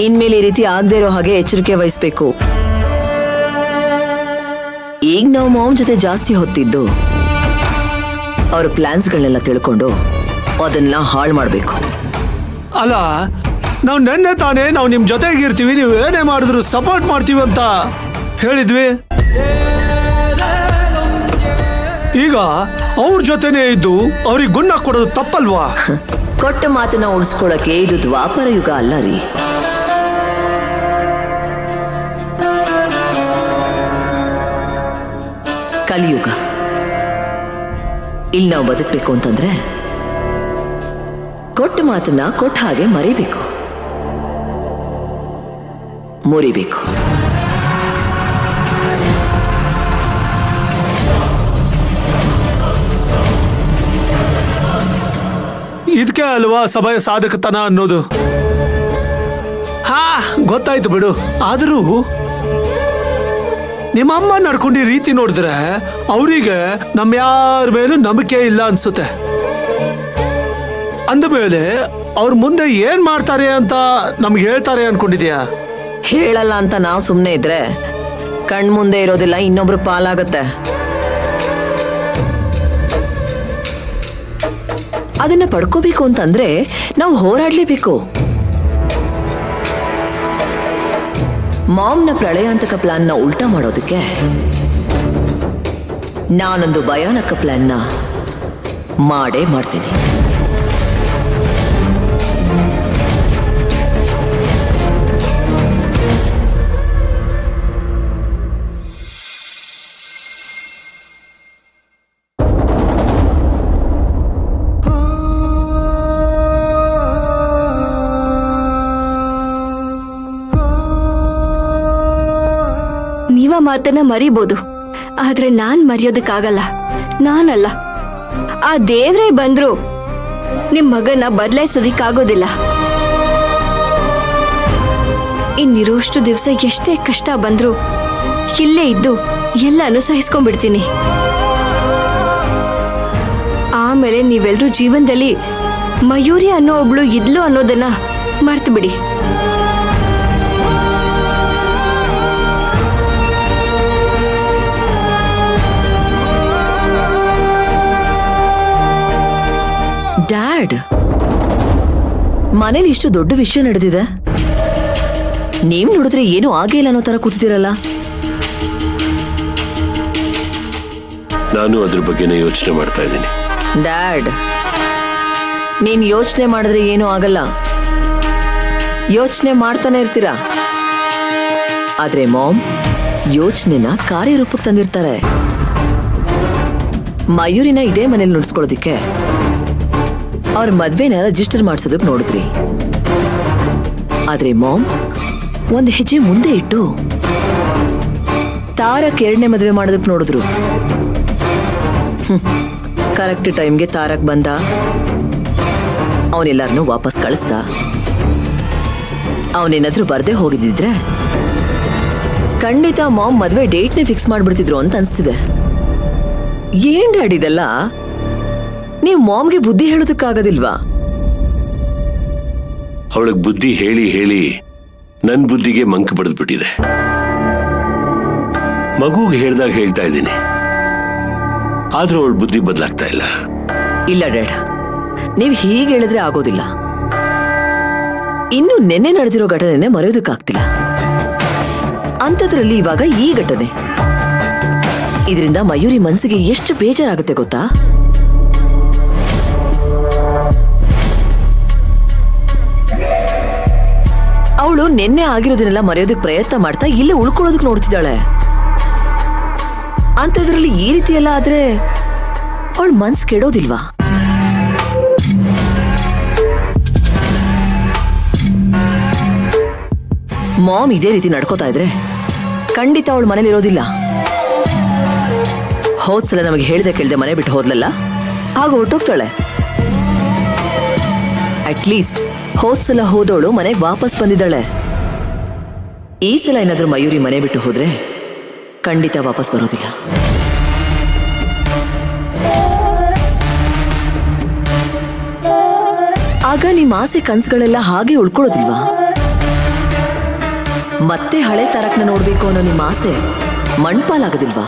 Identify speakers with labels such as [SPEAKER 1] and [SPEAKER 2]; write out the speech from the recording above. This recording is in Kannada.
[SPEAKER 1] ಇನ್ಮೇಲೆ ಈ ರೀತಿ ಆಗದೆ ಇರೋ ಹಾಗೆ ಎಚ್ಚರಿಕೆ ವಹಿಸ್ಬೇಕು. ಈಗ ನಾವು ಮಾಮ್ ಜೊತೆ ಜಾಸ್ತಿ ಹೊತ್ತಿದ್ದು ಅವ್ರ ಪ್ಲಾನ್ಸ್ಗಳನ್ನೆಲ್ಲ ತಿಳ್ಕೊಂಡು ಅದನ್ನ ಹಾಳು ಮಾಡಬೇಕು.
[SPEAKER 2] ಅಲ್ಲ, ನಾವು ನೆನ್ನೆ ತಾನೇ ನಾವು ನಿಮ್ ಜೊತೆಗಿರ್ತೀವಿ, ನೀವು ಏನೇ ಮಾಡಿದ್ರು ಸಪೋರ್ಟ್ ಮಾಡ್ತೀವಿ ಅಂತ ಹೇಳಿದ್ವಿ. ಈಗ ಅವ್ರ ಜೊತೆನೇ ಇದ್ದು ಅವ್ರಿಗೆ ಗುಣ ಕೊಡೋದು ತಪ್ಪಲ್ವಾ?
[SPEAKER 1] ಕೊಟ್ಟ ಮಾತನ್ನ ಉಳಿಸ್ಕೊಳಕ್ಕೆ ಇದು ದ್ವಾಪರ ಯುಗ ಅಲ್ಲ ರೀ. ಕಲಿಯುಗ. ಇಲ್ಲಿ ನಾವು ಬದುಕಬೇಕು ಅಂತಂದ್ರೆ ಕೊಟ್ಟ ಮಾತನ್ನ ಕೊಟ್ಟ ಹಾಗೆ ಮರಿಬೇಕು, ಮುರಿಬೇಕು.
[SPEAKER 2] ಇದಕ್ಕೆ ಅಲ್ವಾ ಸಭೆಯ ಸಾಧಕತನ ಅನ್ನೋದು. ಹಾ, ಗೊತ್ತಾಯ್ತು ಬಿಡು. ಆದರೂ ನಿಮ್ಮಮ್ಮ ನಡ್ಕೊಂಡಿ ರೀತಿ ನೋಡಿದ್ರೆ ಅವರಿಗೆ ನಮ್ಮ ಯಾರ ಮೇಲೂ ನಂಬಿಕೆ ಇಲ್ಲ ಅನ್ಸುತ್ತೆ. ಅಂದಮೇಲೆ ಅವ್ರ ಮುಂದೆ ಏನ್ ಮಾಡ್ತಾರೆ ಅಂತ ನಮ್ಗೆ ಹೇಳ್ತಾರೆ ಅನ್ಕೊಂಡಿದ್ಯಾ?
[SPEAKER 1] ಹೇಳಲ್ಲ ಅಂತ ನಾವು ಸುಮ್ಮನೆ ಇದ್ರೆ ಕಣ್ಮುಂದೆ ಇರೋದಿಲ್ಲ, ಇನ್ನೊಬ್ರು ಪಾಲಾಗತ್ತೆ. ಅದನ್ನ ಪಡ್ಕೋಬೇಕು ಅಂತಂದ್ರೆ ನಾವು ಹೋರಾಡ್ಲೇಬೇಕು. ಮಾಮ್ನ ಪ್ರಳಯಾಂತಕ ಪ್ಲಾನ್ನ ಉಲ್ಟಾ ಮಾಡೋದಕ್ಕೆ ನಾನೊಂದು ಭಯಾನಕ ಪ್ಲಾನ್ನ ಮಾಡೇ ಮಾಡ್ತೀನಿ.
[SPEAKER 3] ನೀವ ಮಾತನ್ನ ಮರಿಬೋದು, ಆದ್ರೆ ನಾನ್ ಮರೆಯೋದಕ್ಕಾಗಲ್ಲ. ನಾನಲ್ಲ, ಆ ದೇವ್ರೇ ಬಂದ್ರು ನಿಮ್ ಮಗನ ಬದಲಾಯಿಸೋದಿಕ್ಕಾಗೋದಿಲ್ಲ. ಇನ್ನಿರೋಷ್ಟು ದಿವಸ ಎಷ್ಟೇ ಕಷ್ಟ ಬಂದ್ರು ಇಲ್ಲೇ ಇದ್ದು ಎಲ್ಲಾನು ಸಹಿಸ್ಕೊಂಡ್ಬಿಡ್ತೀನಿ. ಆಮೇಲೆ ನೀವೆಲ್ರೂ ಜೀವನದಲ್ಲಿ ಮಯೂರಿ ಅನ್ನೋ ಒಬ್ಳು ಇದ್ಲು ಅನ್ನೋದನ್ನ ಮರ್ತು ಬಿಡಿ.
[SPEAKER 1] ಡ್ಯಾಡ್, ಮನೇಲಿ ಇಷ್ಟು ದೊಡ್ಡ ವಿಷಯ ನಡೆದಿದೆ, ನೀವ್ ನೋಡಿದ್ರೆ ಏನೂ ಆಗೇ ಇಲ್ಲ ಅನ್ನೋ ತರ ಕೂತಿದ್ದೀರಲ್ಲ.
[SPEAKER 4] ನಾನು ಅದ್ರ ಬಗ್ಗೆನೇ ಯೋಚನೆ ಮಾಡ್ತಾ ಇದ್ದೀನಿ.
[SPEAKER 1] ಡ್ಯಾಡ್, ನೀನ್ ಯೋಚನೆ ಮಾಡಿದ್ರೆ ಏನೂ ಆಗಲ್ಲ, ಯೋಚನೆ ಮಾಡ್ತಾನೆ ಇರ್ತೀರಾ. ಆದ್ರೆ ಮಾಮ್ ಯೋಚನೆನ ಕಾರ್ಯರೂಪಕ್ಕೆ ತಂದಿರ್ತಾರೆ. ಮಯೂರಿನ ಇದೇ ಮನೇಲಿ ನುಡ್ಸ್ಕೊಳ್ಳೋದಿಕ್ಕೆ ಅವ್ರ ಮದ್ವೆನ ರಿಜಿಸ್ಟರ್ ಮಾಡ್ಸೋದಕ್ಕೆ ನೋಡಿದ್ರಿ. ಆದ್ರೆ ಮಾಮ್ ಒಂದ್ ಹೆಜ್ಜೆ ಮುಂದೆ ಇಟ್ಟು ತಾರಕ್ ಎರಡನೇ ಮದ್ವೆ ಮಾಡೋದಕ್ಕೆ ನೋಡಿದ್ರು. ಕರೆಕ್ಟ್ ಟೈಮ್ಗೆ ತಾರಕ್ ಬಂದ, ಅವನೆಲ್ಲರನ್ನೂ ವಾಪಸ್ ಕಳಿಸ್ದ. ಅವನೇನಾದ್ರೂ ಬರ್ದೇ ಹೋಗಿದ್ದಿದ್ರೆ ಖಂಡಿತ ಮಾಮ್ ಮದ್ವೆ ಡೇಟ್ನೇ ಫಿಕ್ಸ್ ಮಾಡ್ಬಿಡ್ತಿದ್ರು ಅಂತ ಅನ್ಸ್ತಿದೆ. ಏನ್ ಡ್ಯಾಡ್ ಇದೆಲ್ಲ? ನೀವು ಮಾಮ್ಗೆ ಬುದ್ಧಿ ಹೇಳೋದಕ್ಕಾಗೋದಿಲ್ವಾ?
[SPEAKER 4] ಅವಳಿಗೆ ಬುದ್ಧಿ ಹೇಳಿ ಹೇಳಿ ನನ್ ಬುದ್ಧಿಗೆ ಮಂಕು ಬಡಿದ್ಬಿಟ್ಟಿದೆ. ಮಗುಗೆ ಹೇಳ್ದಾಗ ಹೇಳ್ತಾ ಇದ್ದೀನಿ, ಆದ್ರೂ ಅವಳ ಬುದ್ಧಿ ಬದಲಾಗ್ತಾ ಇಲ್ಲ.
[SPEAKER 1] ಇಲ್ಲ ಡ್ಯಾಡ್, ನೀವ್ ಹೀಗೆ ಹೇಳಿದ್ರೆ ಆಗೋದಿಲ್ಲ. ಇನ್ನು ನೆನ್ನೆ ನಡೆದಿರೋ ಘಟನೆನೆ ಮರೆಯೋದಕ್ಕಾಗ್ತಿಲ್ಲ. ಅಂಥದ್ರಲ್ಲಿ ಇವಾಗ ಈ ಘಟನೆ, ಇದರಿಂದ ಮಯೂರಿ ಮನಸ್ಸಿಗೆ ಎಷ್ಟು ಬೇಜಾರಾಗುತ್ತೆ ಗೊತ್ತಾ? ಅವಳು ನಿನ್ನೆ ಆಗಿರೋದನ್ನೆಲ್ಲ ಮರೆಯೋದಕ್ಕೆ ಪ್ರಯತ್ನ ಮಾಡ್ತಾ ಇಲ್ಲೇ ಉಳ್ಕೊಳ್ಳೋದಕ್ಕೆ ನೋಡ್ತಿದ್ದಾಳೆ. ಅಂಥದ್ರಲ್ಲಿ ಈ ರೀತಿ ಎಲ್ಲ ಆದ್ರೆ ಅವಳ ಮನ್ಸ್ ಕೆಡೋದಿಲ್ವಾ? ಮಾಮ್ ಇದೇ ರೀತಿ ನಡ್ಕೋತಾ ಇದ್ರೆ ಖಂಡಿತ ಅವಳು ಮನೇಲಿ ಇರೋದಿಲ್ಲ. ಹೋದ್ಸಲ ನಮಗೆ ಹೇಳ್ದೆ ಕೇಳ್ದೆ ಮನೆ ಬಿಟ್ಟು ಹೋದ್ಲಲ್ಲ, ಆಗ ಹೊರಟೋಗ್ತಾಳೆ. ಅಟ್ಲೀಸ್ಟ್ ಹೋದ್ಸಲ ಹೋದವಳು ಮನೆಗೆ ವಾಪಸ್ ಬಂದಿದ್ದಾಳೆ. ಈ ಸಲ ಏನಾದ್ರೂ ಮಯೂರಿ ಮನೆ ಬಿಟ್ಟು ಹೋದ್ರೆ ಖಂಡಿತ ವಾಪಸ್ ಬರೋದಿಲ್ಲ. ಆಗ ನಿಮ್ಮ ಆಸೆ ಕನ್ಸುಗಳೆಲ್ಲ ಹಾಗೆ ಉಳ್ಕೊಳ್ಳೋದಿಲ್ವಾ? ಮತ್ತೆ ಹಳೆ ತಾರಕ್ನ ನೋಡ್ಬೇಕು ಅನ್ನೋ ನಿಮ್ಮ ಆಸೆ ಮಣ್ಪಾಲಾಗದಿಲ್ವಾ?